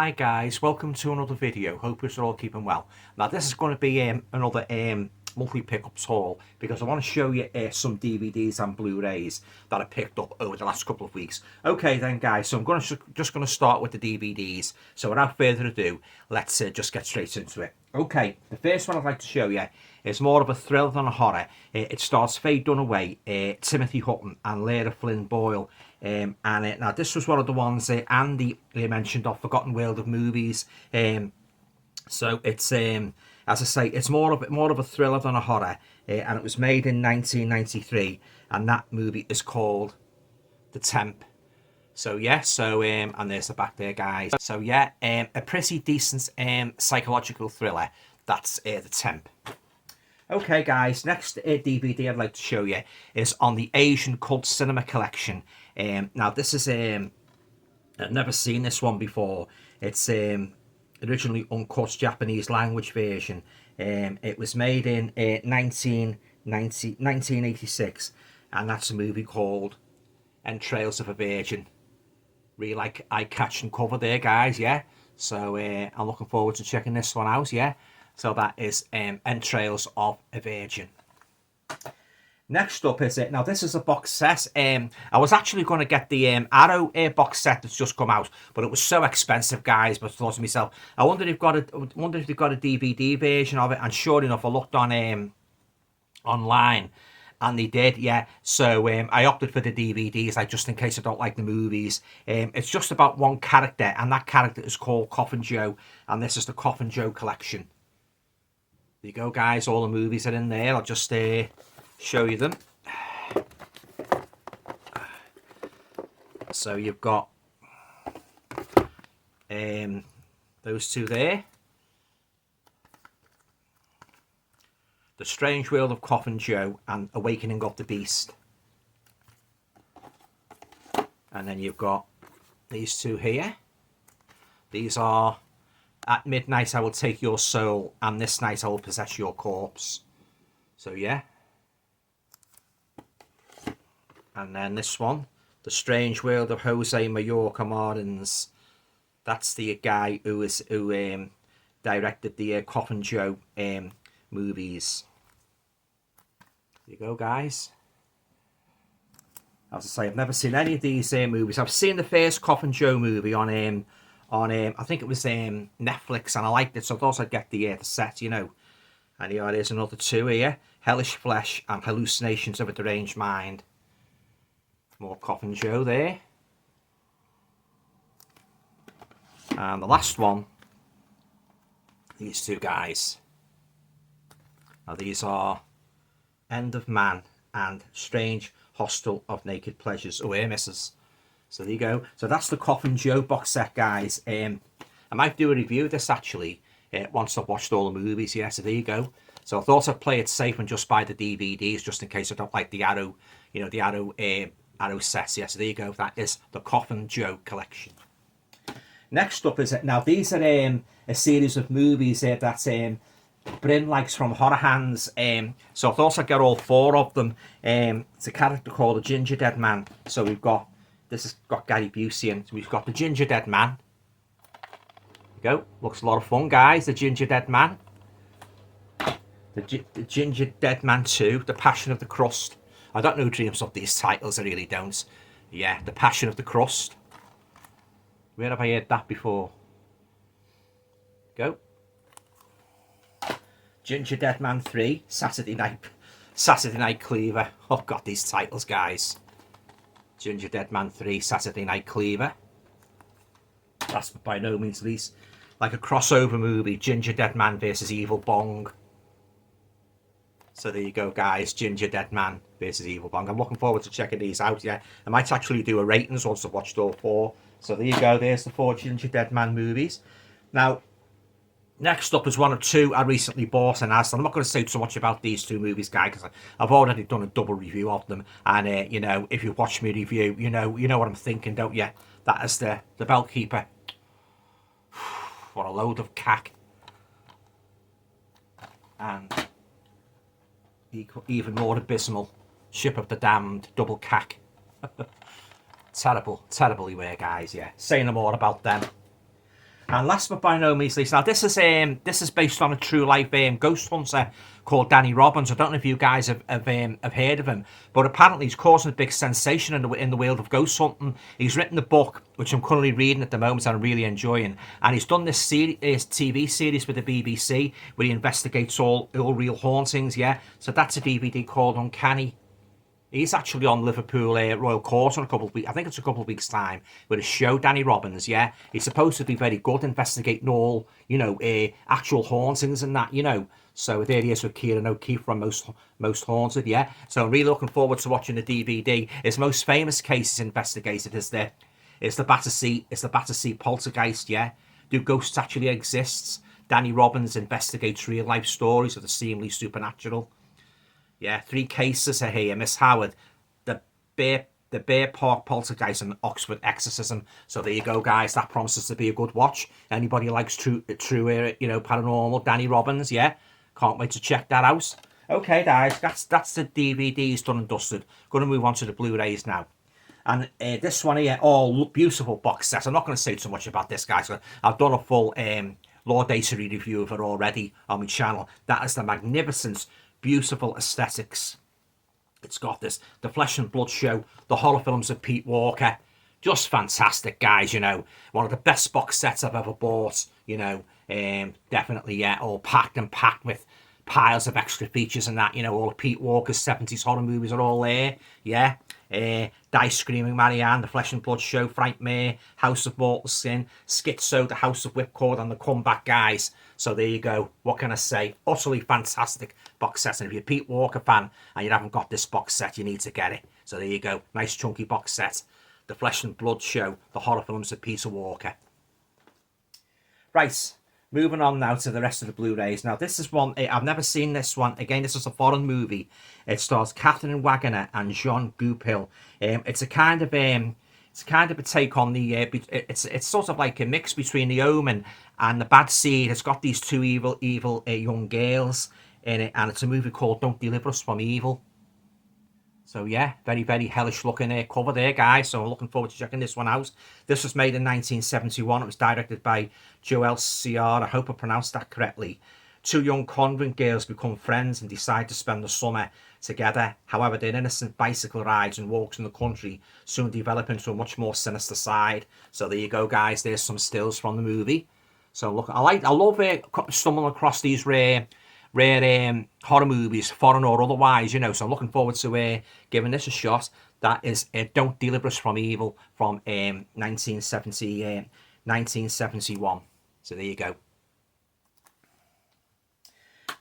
Hi guys, welcome to another video. Hope you're all keeping well. Now this is going to be another monthly pickups haul because I want to show you some DVDs and Blu-rays that I picked up over the last couple of weeks. Okay then guys, so I'm just going to start with the DVDs. So without further ado, let's just get straight into it. Okay, the first one I'd like to show you is more of a thrill than a horror. It stars Faye Dunaway, Timothy Hutton and Lara Flynn Boyle. Now this was one of the ones Andy mentioned of Forgotten World of Movies. So it's as I say, it's more of a thriller than a horror, and it was made in 1993, and that movie is called The Temp. So yeah, and there's the back there, guys. So yeah, a pretty decent psychological thriller. That's The Temp. Okay guys, next DVD I'd like to show you is on the Asian Cult Cinema Collection. Now this is I've never seen this one before. It's originally uncut Japanese language version. It was made in 1986, and that's a movie called Entrails of a Virgin. Really like eye-catching cover there, guys. Yeah, so I'm looking forward to checking this one out. Yeah, so that is Entrails of a Virgin. Next up is it. Now this is a box set. I was actually going to get the Arrow box set that's just come out, but it was so expensive, guys. But I thought to myself, I wonder if they've got a DVD version of it. And sure enough, I looked on online, and they did. Yeah. So I opted for the DVDs, like just in case I don't like the movies. It's just about one character, and that character is called Coffin Joe, and this is the Coffin Joe collection. There you go, guys. All the movies are in there. I'll just show you them. So you've got those two there. The Strange World of Coffin Joe and Awakening of the Beast. And then you've got these two here. These are At Midnight I Will Take Your Soul and This Night I Will Possess Your Corpse. So yeah. And then this one, The Strange World of Jose Mallorca Martins. That's the guy who directed the Coffin Joe movies. There you go, guys. As I say, I've never seen any of these movies. I've seen the first Coffin Joe movie on I think it was Netflix, and I liked it, so I thought I'd get the set, you know. And here there's another two here: Hellish Flesh and Hallucinations of a Deranged Mind. More Coffin Joe there. And the last one, these two guys. Now these are End of Man and Strange Hostel of Naked Pleasures. Oh, here, missus. So there you go. So that's the Coffin Joe box set, guys. I might do a review of this actually once I've watched all the movies. Yeah, so there you go. So I thought I'd play it safe and just buy the DVDs just in case I don't like the Arrow, you know, the Arrow sets. Yeah, so there you go. That is the Coffin Joe collection. Next up is it. Now these are a series of movies that Bryn likes from Horror Hands. So I thought I'd get all four of them. It's a character called the Gingerdead Man. So we've got, this has got Gary Busey in. So we've got the Gingerdead Man. There you go. Looks a lot of fun, guys. The Gingerdead Man. The Gingerdead Man 2. The Passion of the Crust. I don't know who dreams up these titles. I really don't. Yeah, The Passion of the Crust. Where have I heard that before? Go. Gingerdead Man 3, Saturday Night Cleaver. Oh, I've got these titles, guys. Gingerdead Man 3, Saturday Night Cleaver. That's by no means least like a crossover movie. Gingerdead Man versus Evil Bong. So there you go, guys. Gingerdead Man versus Evil Bong. I'm looking forward to checking these out. Yeah, I might actually do a ratings once I've watched all four. So there you go. There's the four Gingerdead Man movies. Now, next up is one of two I recently bought and asked. I'm not going to say too much about these two movies, guys, because I've already done a double review of them. And you know, if you watch me review, you know what I'm thinking, don't you? That is the Bellkeeper. What a load of cack. And even more abysmal, Ship of the Damned, double cack. Terrible, terribly weird, guys. Yeah, say no more about them. And last but by no means least, now this is based on a true life ghost hunter called Danny Robbins. I don't know if you guys have heard of him, but apparently he's causing a big sensation in the world of ghost hunting. He's written a book which I'm currently reading at the moment and I'm really enjoying, and he's done this TV series with the BBC where he investigates all real hauntings. Yeah, so that's a DVD called Uncanny. He's actually on Liverpool Royal Court in a couple of weeks. I think it's a couple of weeks' time with a show. Danny Robbins, yeah, he's supposed to be very good investigating all, actual hauntings and that, So there he is with Kieran O'Keefe from Most Haunted, yeah. So I'm really looking forward to watching the DVD. His most famous cases investigated is the Battersea poltergeist, yeah. Do ghosts actually exist? Danny Robbins investigates real life stories of the seemingly supernatural. Yeah, 3 cases are here. Miss Howard, the Bear Park poltergeist, and Oxford exorcism. So there you go, guys. That promises to be a good watch. Anybody likes true paranormal, Danny Robbins, yeah. Can't wait to check that out. Okay, guys, that's the DVDs done and dusted. Going to move on to the Blu-rays now. And this one here, beautiful box set. I'm not going to say too much about this, guys. I've done a full Lord Acery review of it already on my channel. That is the magnificent, beautiful aesthetics. It's got the Flesh and Blood show, the horror films of Pete Walker. Just fantastic, guys, One of the best box sets I've ever bought, Definitely, yeah, all packed with piles of extra features and that, all of Pete Walker's 70s horror movies are all there, yeah. Die Screaming Marianne, The Flesh and Blood Show, Frightmare, House of Mortal Sin, Schizo, The House of Whipcord, and The Comeback, guys. So there you go. What can I say? Utterly fantastic box set. And if you're a Pete Walker fan and you haven't got this box set, you need to get it. So there you go. Nice chunky box set. The Flesh and Blood Show, the horror films of Peter Walker. Right. Moving on now to the rest of the Blu-rays. Now, this is one, I've never seen this one. Again, this is a foreign movie. It stars Catherine Wagoner and Jean Goupil. It's a kind of a take on the, it's sort of like a mix between The Omen and The Bad Seed. It's got these 2 evil young girls in it, and it's a movie called Don't Deliver Us From Evil. So yeah, very, very hellish looking cover there, guys. So I'm looking forward to checking this one out. This was made in 1971. It was directed by Joelle Ciar. I hope I pronounced that correctly. 2 young convent girls become friends and decide to spend the summer together. However, their innocent bicycle rides and walks in the country soon develop into a much more sinister side. So there you go, guys. There's some stills from the movie. So look, I love stumbling across these rare horror movies, foreign or otherwise, So I'm looking forward to giving this a shot. That is Don't Deliver Us From Evil from 1971. So there you go.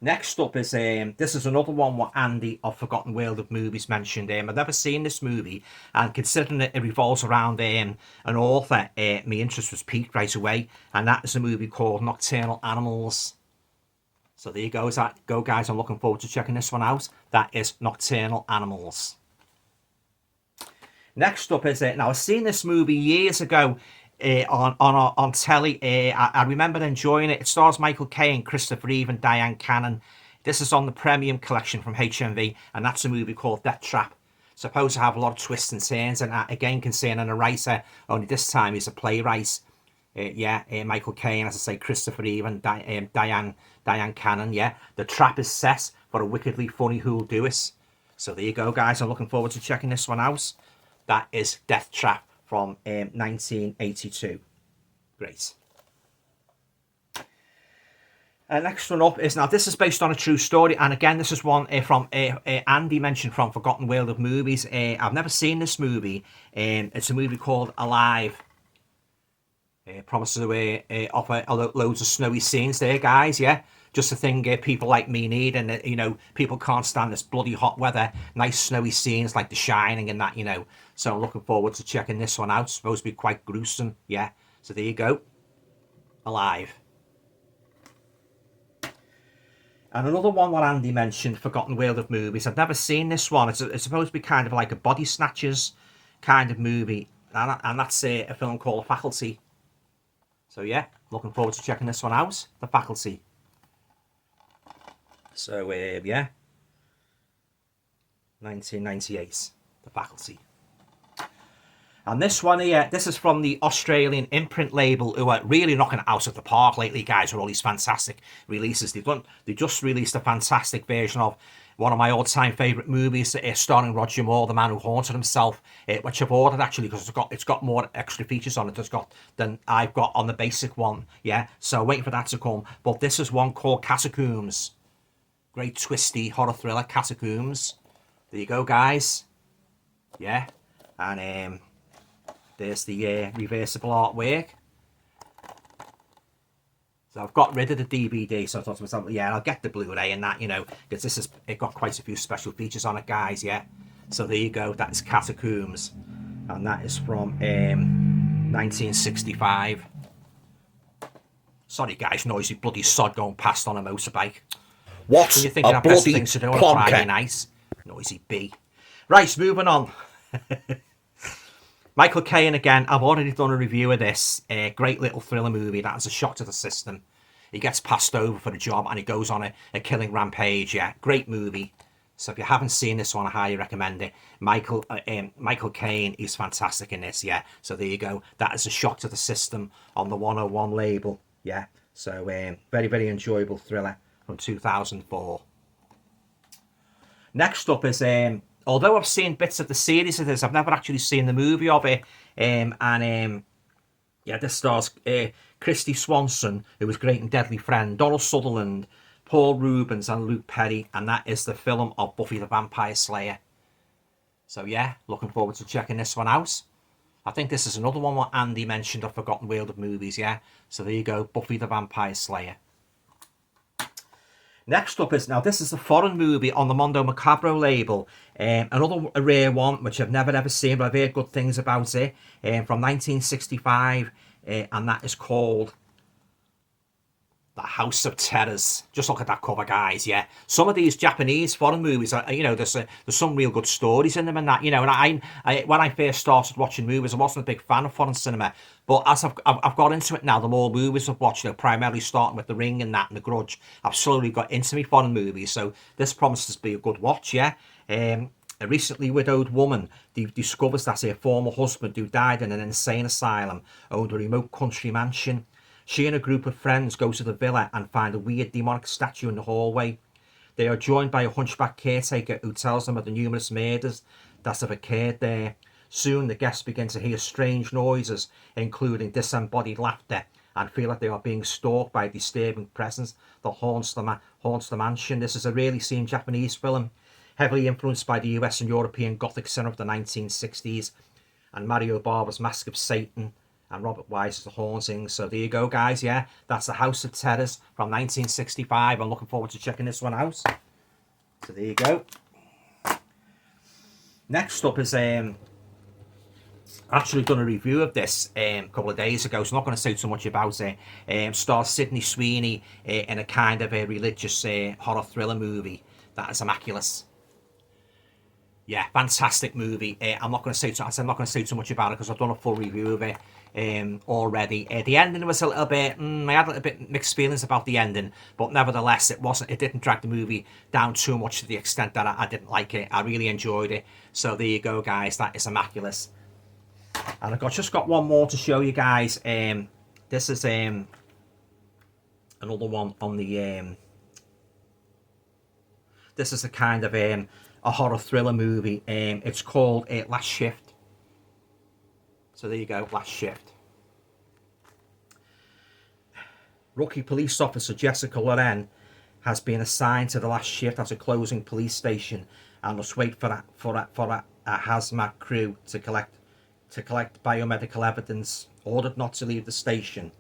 Next up is this is another one what Andy of Forgotten World of Movies mentioned. I've never seen this movie, and considering it revolves around an author, my interest was piqued right away, and that is a movie called Nocturnal Animals. So there you go, guys. I'm looking forward to checking this one out. That is Nocturnal Animals. Next up is now I've seen this movie years ago on telly. I remember enjoying it. It stars Michael Caine, Christopher Reeve, and Diane Cannon. This is on the Premium Collection from HMV, and that's a movie called Death Trap. Supposed to have a lot of twists and turns, and again concerning a writer. Only this time he's a playwright. Michael Caine, as I say, Christopher Reeve, and Diane Cannon. Yeah, the trap is set for a wickedly funny who'll do it. So there you go, guys. I'm looking forward to checking this one out. That is Death Trap from 1982. Great. Next one up is, now this is based on a true story, and again this is one from Andy mentioned from Forgotten World of Movies. I've never seen this movie. It's a movie called Alive. Promises to offer loads of snowy scenes there, guys. Yeah, just a thing people like me need, and people can't stand this bloody hot weather. Nice snowy scenes like The Shining and that, So I'm looking forward to checking this one out. It's supposed to be quite gruesome. Yeah, so there you go. Alive. And another one what Andy mentioned, Forgotten World of Movies. I've never seen this one. It's supposed to be kind of like a body snatchers kind of movie, and that's a film called Faculty. So yeah, looking forward to checking this one out. The Faculty. So yeah, 1998. The Faculty. And this one here, this is from the Australian imprint label, who are really knocking it out of the park lately, guys, with all these fantastic releases they've done. They just released a fantastic version of one of my all-time favourite movies, starring Roger Moore, The Man Who Haunted Himself, which I've ordered actually because it's got more extra features on it than I've got on the basic one. Yeah, so waiting for that to come. But this is one called Catacombs. Great twisty horror thriller, Catacombs. There you go, guys. Yeah, and there's the reversible artwork. So I've got rid of the DVD, so I thought to myself, yeah, I'll get the Blu-ray and that, you know, because it got quite a few special features on it, guys, yeah. So there you go, that is Catacombs, and that is from 1965. Sorry, guys, noisy bloody sod going past on a motorbike. What When you think of best things to do on a Friday night, noisy bee. Right, moving on. Michael Caine again. I've already done a review of this. Great little thriller movie. That is a shock to the system. He gets passed over for the job and he goes on a killing rampage. Yeah, great movie. So if you haven't seen this one, I highly recommend it. Michael Caine is fantastic in this. Yeah, so there you go. That is a shock to the system on the 101 label. Yeah, so very, very enjoyable thriller from 2004. Next up is although I've seen bits of the series of this, I've never actually seen the movie of it. Yeah, this stars Christy Swanson, who was Great and Deadly Friend, Donald Sutherland, Paul Rubens, and Luke Perry, and that is the film of Buffy the Vampire Slayer. So yeah, looking forward to checking this one out. I think this is another one what Andy mentioned of Forgotten World of Movies, yeah. So there you go, Buffy the Vampire Slayer. Next up is, now this is a foreign movie on the Mondo Macabro label. Another rare one, which I've never ever seen, but I've heard good things about it. From 1965, and that is called The House of Terrors. Just look at that cover, guys, yeah. Some of these Japanese foreign movies, you know, there's some real good stories in them and that, you know. And when I first started watching movies, I wasn't a big fan of foreign cinema. But as I've got into it now, the more movies I've watched, you know, primarily starting with The Ring and that and The Grudge, I've slowly got into me foreign movies. So this promises to be a good watch, yeah. A recently widowed woman discovers that her former husband, who died in an insane asylum, owned a remote country mansion. She and a group of friends go to the villa and find a weird demonic statue in the hallway. They are joined by a hunchback caretaker who tells them of the numerous murders that have occurred there. Soon the guests begin to hear strange noises, including disembodied laughter, and feel that they are being stalked by a disturbing presence that haunts the mansion. This is a rarely seen Japanese film, heavily influenced by the US and European Gothic cinema of the 1960s, and Mario Bava's Mask of Satan, and Robert Wise's The Haunting. So there you go, guys, yeah. That's The House of Terrors from 1965. I'm looking forward to checking this one out. So there you go. Next up is, actually done a review of this a couple of days ago, so I'm not going to say too much about it. Stars Sydney Sweeney in a kind of a religious horror thriller movie that is immaculate. Yeah, fantastic movie. I'm not going to say I'm not going to say too much about it because I've done a full review of it already. The ending was a little bit. I had a little bit mixed feelings about the ending, but nevertheless, it didn't drag the movie down too much to the extent that I didn't like it. I really enjoyed it. So there you go, guys. That is immaculate. And I've just got one more to show you guys. This is another one on the. This is a kind of a horror thriller movie. It's called Last Shift. So there you go, Last Shift. Rookie police officer Jessica Loren has been assigned to the last shift at a closing police station and must wait for a hazmat crew to collect biomedical evidence, ordered not to leave the station.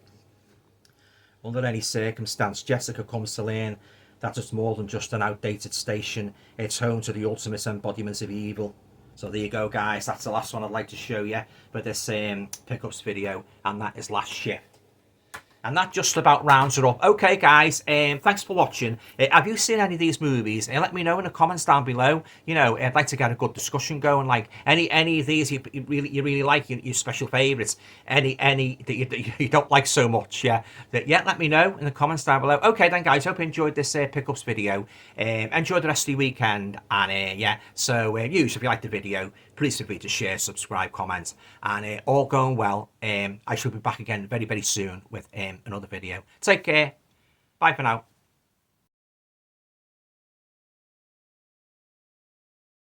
Under any circumstance, Jessica comes to learn that it's more than just an outdated station. It's home to the ultimate embodiment of evil. So there you go, guys. That's the last one I'd like to show you for this pickups video, and that is Last Shift. And that just about rounds it up. Okay, guys, thanks for watching. Have you seen any of these movies? Let me know in the comments down below. You know, I'd like to get a good discussion going. Like any of these you really like, your special favourites. Any that you don't like so much, yeah. Let me know in the comments down below. Okay, then, guys, hope you enjoyed this pickups video. Enjoy the rest of your weekend, and yeah. So, if you like the video, please feel free to share, subscribe, comment, and all going well. I shall be back again very soon with another video. Take care. Bye for now.